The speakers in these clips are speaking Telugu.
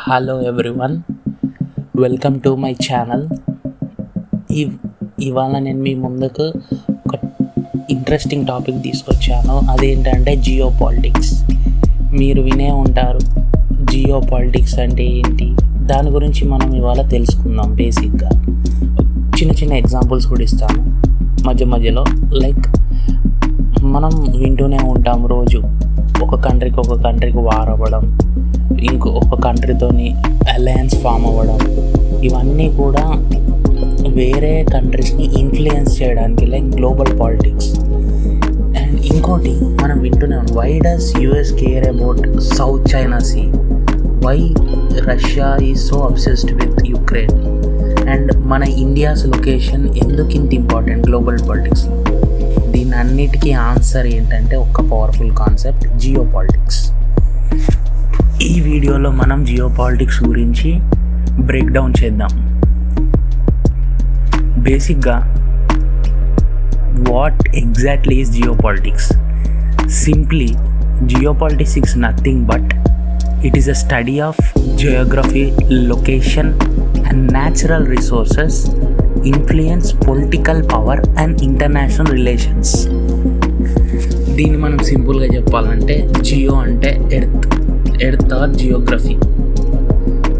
Hello everyone, welcome to my channel. ఇవాళ నేను మీ ముందుకు ఒక ఇంట్రెస్టింగ్ టాపిక్ తీసుకొచ్చాను. అదేంటంటే జియో పాలిటిక్స్. మీరు వినే ఉంటారు జియో పాలిటిక్స్ అంటే ఏంటి. దాని గురించి మనం ఇవాళ తెలుసుకుందాం. బేసిక్గా చిన్న చిన్న ఎగ్జాంపుల్స్ కూడా ఇస్తాను మధ్యలో. లైక్ మనం వింటూనే ఉంటాం రోజు, ఒక కంట్రీకి వార్ అవ్వడం, ఒక కంట్రీతోని అలయన్స్ ఫామ్ అవ్వడం, ఇవన్నీ కూడా వేరే కంట్రీస్ని ఇన్ఫ్లుయెన్స్ చేయడానికి, లైక్ గ్లోబల్ పాలిటిక్స్. అండ్ ఇంకోటి మనం వింటూనే ఉన్నాం, why does US care about South China Sea, why Russia is so obsessed with Ukraine, and మన ఇండియాస్ లొకేషన్ ఎందుకు ఇంత ఇంపార్టెంట్ గ్లోబల్ పాలిటిక్స్. దీని అన్నిటికీ ఆన్సర్ ఏంటంటే ఒక పవర్ఫుల్ కాన్సెప్ట్, జియో పాలిటిక్స్. ఈ వీడియోలో మనం జియో పాలిటిక్స్ గురించి బ్రేక్ డౌన్ చేద్దాం. బేసిక్గా what exactly is geopolitics? Simply, geopolitics is nothing but it is a study of geography, location and natural resources influence political power and international relations. దీన్ని మనం సింపుల్గా చెప్పాలంటే జియో అంటే ఎర్త్ ఆర్ జియోగ్రఫీ,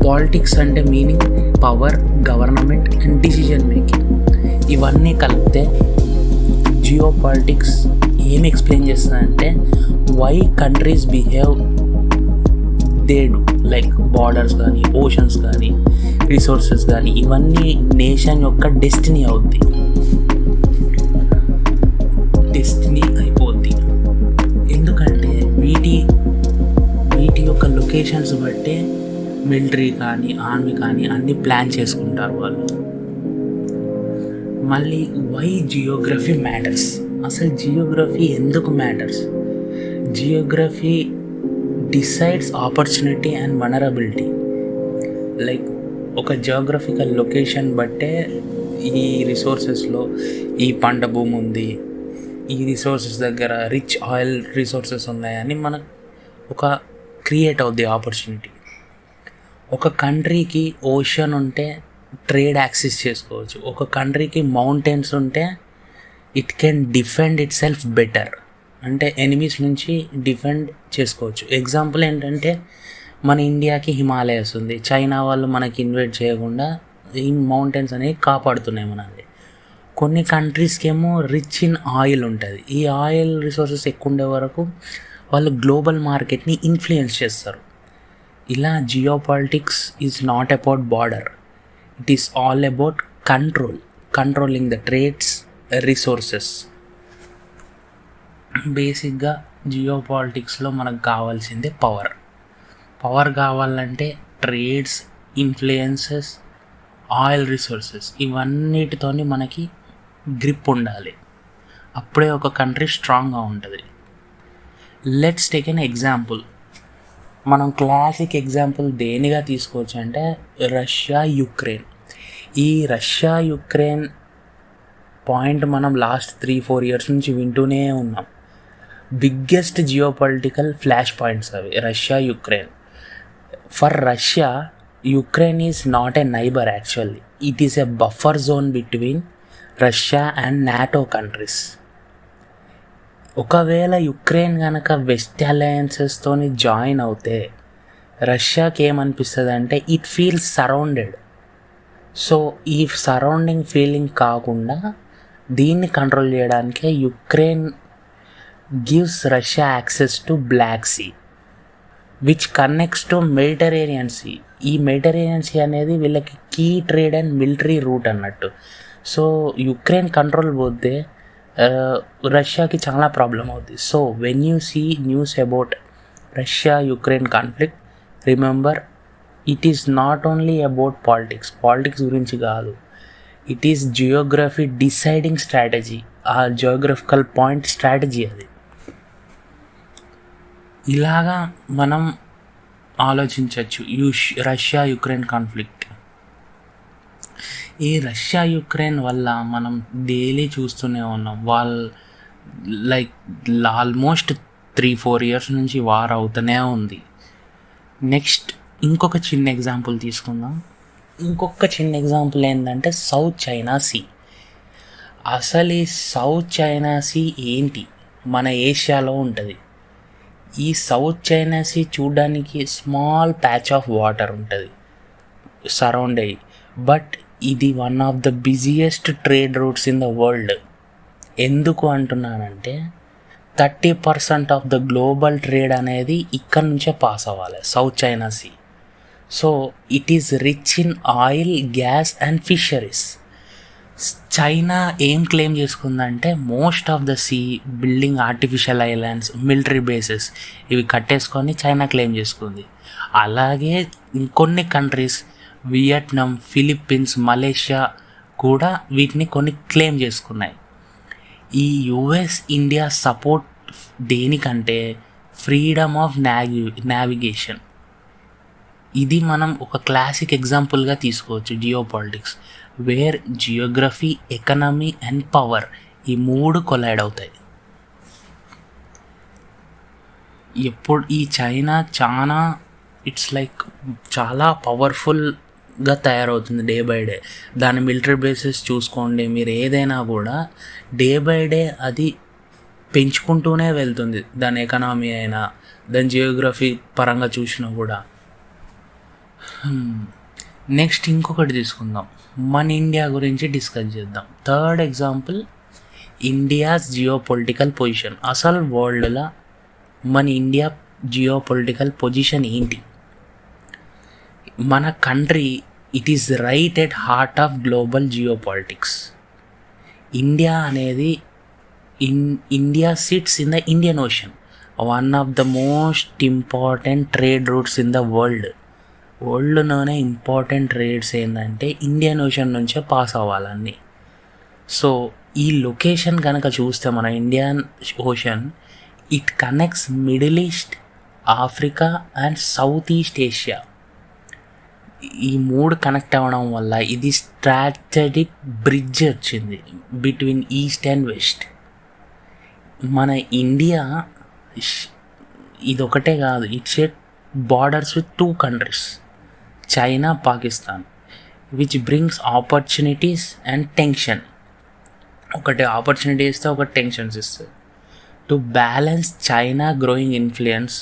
పాలిటిక్స్ అంటే meaning, power, government and decision making. ఇవన్నీ కలిపితే జియో పాలిటిక్స్ ఏం ఎక్స్ప్లెయిన్ చేస్తుందంటే why countries behave they do, like borders కానీ, ఓషన్స్ కానీ, రిసోర్సెస్ కానీ, ఇవన్నీ నేషన్ యొక్క డెస్టినీ అవుద్ది, డెస్టినీ అయిపోద్ది. ఎందుకంటే వీటి యొక్క లొకేషన్స్ బట్టే మిలిటరీ కానీ, ఆర్మీ కానీ అన్నీ ప్లాన్ చేసుకుంటారు వాళ్ళు. మళ్ళీ వై జియోగ్రఫీ మ్యాటర్స్? అసలు జియోగ్రఫీ ఎందుకు matters? Geography decides opportunity and vulnerability. Like ఒక జియోగ్రఫికల్ లొకేషన్ బట్టే ఈ రిసోర్సెస్లో ఈ పంట భూమి ఉంది, ఈ రిసోర్సెస్ దగ్గర రిచ్ ఆయిల్ రిసోర్సెస్ ఉన్నాయని మనకు ఒక క్రియేట్ అవుద్ది ఆపర్చునిటీ. ఒక కంట్రీకి ఓషన్ ఉంటే ట్రేడ్ యాక్సెస్ చేసుకోవచ్చు. ఒక కంట్రీకి మౌంటైన్స్ ఉంటే it can defend it self better, అంటే ఎనిమీస్ నుంచి డిఫెండ్ చేసుకోవచ్చు. ఎగ్జాంపుల్ ఏంటంటే మన ఇండియాకి హిమాలయస్ ఉంది, చైనా వాళ్ళు మనకి ఇన్వైట్ చేయకుండా ఈ మౌంటైన్స్ అనేవి కాపాడుతున్నాయి మనల్ని. కొన్ని కంట్రీస్కి ఏమో రిచ్ ఇన్ ఆయిల్ ఉంటుంది. ఈ ఆయిల్ రిసోర్సెస్ ఎక్కువ ఉండే వరకు వాళ్ళు గ్లోబల్ మార్కెట్ని ఇన్ఫ్లుయెన్స్ చేస్తారు. ఇలా geo politics is not about border, it is all about controlling the trades, resources. బేసిక్గా జియో పాలిటిక్స్లో మనకు కావాల్సిందే పవర్ కావాలంటే ట్రేడ్స్, ఇన్ఫ్లుయెన్సెస్, ఆయిల్ రిసోర్సెస్, ఇవన్నిటితోని మనకి గ్రిప్ ఉండాలి. అప్పుడే ఒక కంట్రీ స్ట్రాంగ్గా ఉంటుంది. Let's take an example. మనం క్లాసిక్ ఎగ్జాంపుల్ దేనిగా తీసుకోవచ్చు అంటే రష్యా యుక్రెయిన్. ఈ రష్యా యుక్రెయిన్ పాయింట్ మనం లాస్ట్ 3-4 ఇయర్స్ నుంచి వింటూనే ఉన్నాం. Biggest geo political flash points అవి, Russia Ukraine. For Russia, Ukraine is not a neighbour actually, it is a buffer zone between Russia and NATO countries. ఒకవేళ యుక్రెయిన్ కనుక వెస్ట్ అలయన్సెస్తో జాయిన్ అవుతే రష్యాకి ఏమనిపిస్తుంది అంటే ఇట్ ఫీల్స్ సరౌండెడ్. సో ఈ సరౌండింగ్ ఫీలింగ్ కాకుండా దీన్ని కంట్రోల్ చేయడానికే Ukraine gives Russia access to Black Sea which connects to Mediterranean Sea. ఈ మెడిటరేనియన్ సీ అనేది వీళ్ళకి key trade and military route అన్నట్టు. సో యుక్రెయిన్ కంట్రోల్ పోతే రష్యాకి చాలా ప్రాబ్లం అవుతుంది. So when you see news about Russia Ukraine conflict, remember it is not only about politics గురించి కాదు, it is Geography deciding strategy. ఆ జియోగ్రఫికల్ పాయింట్ స్ట్రాటజీ అది. ఇలాగా మనం ఆలోచించవచ్చు రష్యా యుక్రెయిన్ కాన్ఫ్లిక్ట్. ఈ రష్యా యుక్రెయిన్ వల్ల మనం డైలీ చూస్తూనే ఉన్నాం, లైక్ ఆల్మోస్ట్ 3-4 ఇయర్స్ నుంచి వార్ అవుతూనే ఉంది. నెక్స్ట్ ఇంకొక చిన్న ఎగ్జాంపుల్ తీసుకుందాం. ఇంకొక చిన్న ఎగ్జాంపుల్ ఏంటంటే సౌత్ చైనా సీ. అసలు ఈ సౌత్ చైనా సీ ఏంటి? మన ఏషియాలో ఉంటుంది. ఈ సౌత్ చైనా సీ చూడడానికి స్మాల్ ప్యాచ్ ఆఫ్ వాటర్ ఉంటుంది సరౌండ్ అయ్యి, బట్ ఇది one of the busiest trade routes in the world. ఎందుకు అంటున్నానంటే 30% ఆఫ్ ద గ్లోబల్ ట్రేడ్ అనేది ఇక్కడ నుంచే పాస్ అవ్వాలి, South China Sea. So it is rich in oil, gas and fisheries. China ఏం క్లెయిమ్ చేసుకుందంటే most of the sea building artificial islands, military bases ఇవి కట్టేసుకొని చైనా క్లెయిమ్ చేసుకుంది. అలాగే ఇంకొన్ని కంట్రీస్ వియట్నాం, ఫిలిప్పీన్స్, మలేషియా కూడా వీటిని కొన్ని క్లెయిమ్ చేసుకున్నాయి. ఈ యుఎస్ ఇండియా సపోర్ట్ దేనికంటే ఫ్రీడమ్ ఆఫ్ నావిగేషన్. ఇది మనం ఒక క్లాసిక్ ఎగ్జాంపుల్గా తీసుకోవచ్చు geopolitics, where geography, economy and power ఈ మూడు కొలైడ్ అవుతాయి. ఎప్పుడు ఈ చైనా ఇట్స్ లైక్ చాలా పవర్ఫుల్గా తయారవుతుంది డే బై డే. దాని మిలిటరీ బేసెస్ చూసుకోండి, మీరు ఏదైనా కూడా డే బై డే అది పెంచుకుంటూనే వెళ్తుంది. దాని ఎకనామీ అయినా, దాని జియోగ్రఫీ పరంగా చూసినా కూడా. నెక్స్ట్ ఇంకొకటి తీసుకుందాం, మన ఇండియా గురించి డిస్కస్ చేద్దాం. Third example, India's geopolitical position. అసలు వరల్డ్లో మన ఇండియా జియో పొలిటికల్ పొజిషన్ ఏంటి? మన country it is right at heart of global geopolitics. India అనేది India sits in the Indian Ocean, one of the most important trade routes in the వరల్డ్లోనే ఇంపార్టెంట్ ట్రేడ్స్ ఏంటంటే ఇండియన్ ఓషన్ నుంచే పాస్ అవ్వాలన్నీ. సో ఈ లొకేషన్ కనుక చూస్తే మన Indian Ocean it connects Middle East, Africa and south east Asia. ఈ మూడు కనెక్ట్ అవ్వడం వల్ల ఇది స్ట్రాటజిక్ బ్రిడ్జ్ వచ్చింది బిట్వీన్ ఈస్ట్ అండ్ వెస్ట్. మన ఇండియా ఇదొకటే కాదు, it share borders with 2 countries, China, Pakistan, which brings opportunities and tension. ఒకటి ఆపర్చునిటీ ఇస్తే ఒకటి టెన్షన్స్ ఇస్తుంది. To balance China growing influence,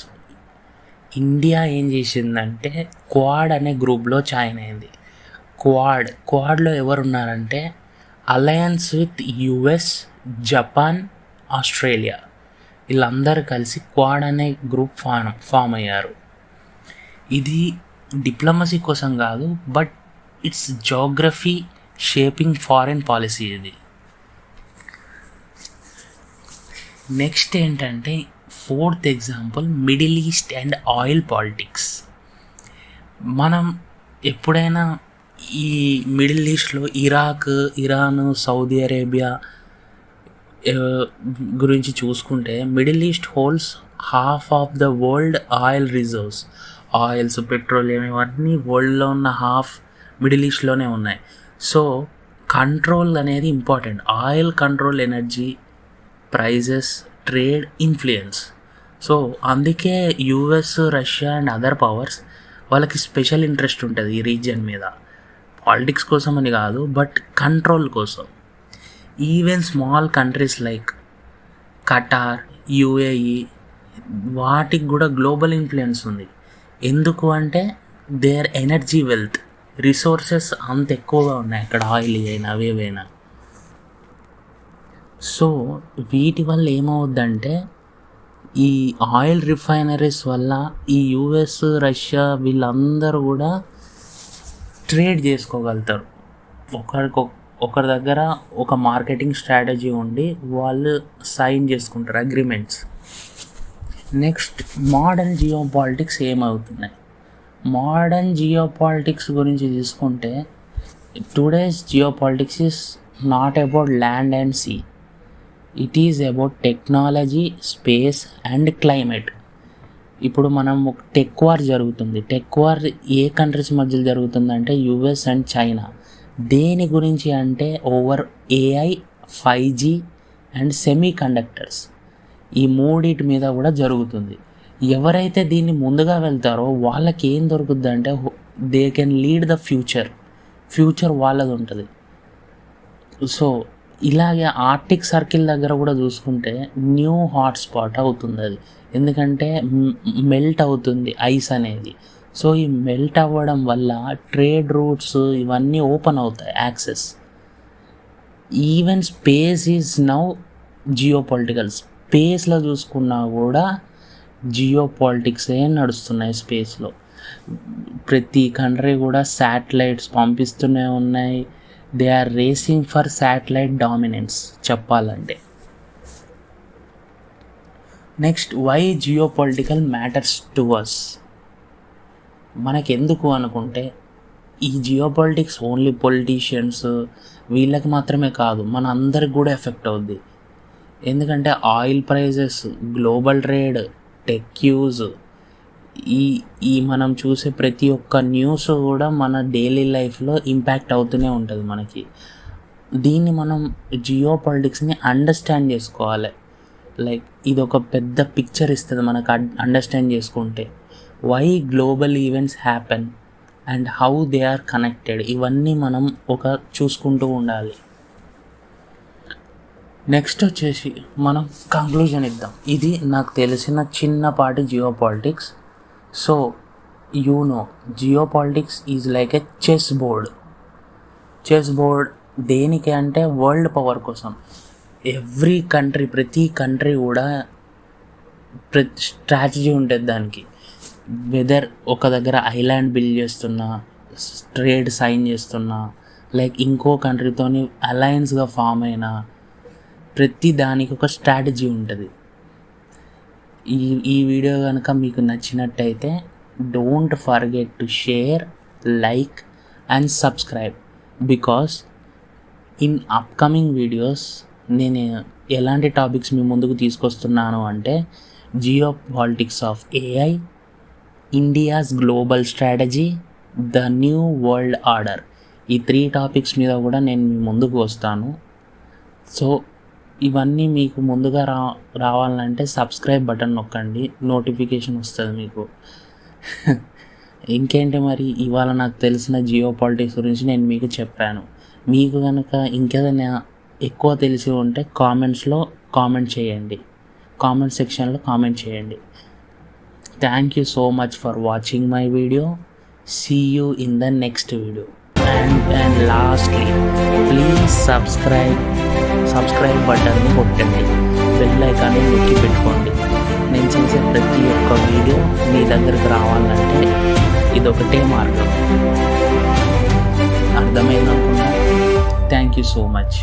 India ఏం చేసిందంటే క్వాడ్ అనే గ్రూప్లో జాయిన్ అయింది. క్వాడ్లో ఎవరున్నారంటే alliance with US, Japan, Australia, వీళ్ళందరూ కలిసి క్వాడ్ అనే గ్రూప్ ఫామ్ అయ్యారు. ఇది డిప్లొమసీ కోసం కాదు, but it's geography shaping foreign policy ఇది. నెక్స్ట్ ఏంటంటే fourth example, middle east and oil politics. మనం ఎప్పుడైనా ఈ మిడిల్ ఈస్ట్లో ఇరాక్, ఇరాన్, సౌదీ అరేబియా గురించి చూసుకుంటే Middle East holds half of the world oil reserves. Oils, petroleum ఇవన్నీ వరల్డ్లో ఉన్న హాఫ్ మిడిల్ ఈస్ట్లోనే ఉన్నాయి. సో కంట్రోల్ అనేది important. Oil control energy prices, trade, influence. So అందుకే US, Russia and other powers వాళ్ళకి స్పెషల్ ఇంట్రెస్ట్ ఉంటుంది ఈ రీజియన్ మీద. పాలిటిక్స్ కోసం అని కాదు, బట్ కంట్రోల్ కోసం. Even small countries like Qatar, UAE వాటికి కూడా గ్లోబల్ ఇన్ఫ్లుయెన్స్ ఉంది. ఎందుకు అంటే దేర్ ఎనర్జీ వెల్త్, రిసోర్సెస్ అంత ఎక్కువగా ఉన్నాయి అక్కడ, ఆయిల్ అయినా అవేవైనా. సో వీటి వల్ల ఏమవుద్దంటే ఈ ఆయిల్ రిఫైనరీస్ వల్ల ఈ యుఎస్, రష్యా వీళ్ళందరూ కూడా ట్రేడ్ చేసుకోగలుగుతారు. ఒకరి దగ్గర ఒక మార్కెటింగ్ స్ట్రాటజీ ఉండి వాళ్ళు సైన్ చేసుకుంటారు agreements. Next modern geopolitics ఏమవుతున్నాయి? మోడర్న్ జియో పాలిటిక్స్ గురించి తీసుకుంటే today's geopolitics is not about land and sea, it is about technology, space and climate. ఇప్పుడు మనం ఒక టెక్ వార్ జరుగుతుంది. టెక్ వార్ ఏ కంట్రీస్ మధ్యలో జరుగుతుందంటే యుఎస్ అండ్ చైనా. దేని గురించి అంటే over AI, 5G and semiconductors. ఈ మూడింటి మీద కూడా జరుగుతుంది. ఎవరైతే దీన్ని ముందుగా వెళ్తారో వాళ్ళకి ఏం దొరుకుద్ది అంటే they can lead the future వాళ్ళది ఉంటుంది. సో ఇలాగే ఆర్టిక్ సర్కిల్ దగ్గర కూడా చూసుకుంటే న్యూ హాట్స్పాట్ అవుతుంది అది, ఎందుకంటే మెల్ట్ అవుతుంది ఐస్ అనేది. సో ఈ మెల్ట్ అవ్వడం వల్ల ట్రేడ్ రూట్స్ ఇవన్నీ ఓపెన్ అవుతాయి, access. Even space is now geopolitical. స్పేస్లో చూసుకున్నా కూడా జియోపాలిటిక్సే నడుస్తున్నాయి స్పేస్లో. ప్రతి కంట్రీ కూడా శాటిలైట్స్ పంపిస్తూనే ఉన్నాయి. They are racing for satellite dominance చెప్పాలంటే. Next, why geopolitical matters to us. మనకెందుకు అనుకుంటే ఈ జియోపాలిటిక్స్ ఓన్లీ పొలిటీషియన్స్ వీళ్ళకి మాత్రమే కాదు, మన అందరికి కూడా ఎఫెక్ట్ అవుద్ది. ఎందుకంటే oil prices, global trade, tech use, ఈ మనం చూసే ప్రతి ఒక్క న్యూస్ కూడా మన డైలీ లైఫ్లో ఇంపాక్ట్ అవుతూనే ఉంటుంది మనకి. దీన్ని మనం జియోపాలిటిక్స్ని అండర్స్టాండ్ చేసుకోవాలి. లైక్ ఇది ఒక పెద్ద పిక్చర్ ఇస్తుంది మనకు అండర్స్టాండ్ చేసుకుంటే. Why global events happen and how they are connected, ఇవన్నీ మనం చూసుకుంటూ ఉండాలి. నెక్స్ట్ వచ్చేసి మనం కంక్లూజన్ ఇద్దాం. ఇది నాకు తెలిసిన చిన్నపాటి geopolitics. So geopolitics is like a chess board. దేనికి అంటే వరల్డ్ పవర్ కోసం. ప్రతి కంట్రీ కూడా స్ట్రాటజీ ఉంటుంది దానికి. వెదర్ ఒక దగ్గర ఐలాండ్ బిల్డ్ చేస్తున్నా, ట్రేడ్ సైన్ చేస్తున్నా, లైక్ ఇంకో కంట్రీతోని అలయన్స్గా ఫామ్ అయినా, ప్రతి దానికి ఒక స్ట్రాటజీ ఉంటుంది. ఈ వీడియో కనుక మీకు నచ్చినట్టయితే don't forget to share, like and subscribe. Because in upcoming videos నేను ఎలాంటి టాపిక్స్ మీ ముందుకు తీసుకొస్తున్నాను అంటే geopolitics of AI, India's global strategy, the new world order, ఈ 3 టాపిక్స్ మీద కూడా నేను మీ ముందుకు వస్తాను. సో ఇవన్నీ మీకు ముందుగా రావాలంటే సబ్స్క్రైబ్ బటన్ నొక్కండి, నోటిఫికేషన్ వస్తుంది మీకు. ఇంకేంటి మరి, ఇవాళ నాకు తెలిసిన జియోపాలిటిక్స్ గురించి నేను మీకు చెప్పాను. మీకు కనుక ఇంకేదైనా ఎక్కువ తెలిసి ఉంటే కామెంట్స్లో కామెంట్ చేయండి, కామెంట్ సెక్షన్లో కామెంట్ చేయండి. Thank you so much for watching my video. See you in the next video. And lastly please subscribe బటన్ని కొట్టండి, బెల్ ఐకాన్ని నొక్కి పెట్టుకోండి. నేను చేసే ప్రతి ఒక్క వీడియో మీ దగ్గరికి రావాలంటే ఇదొకటే మార్గం. అర్థమైందనుకున్నా. Thank you so much.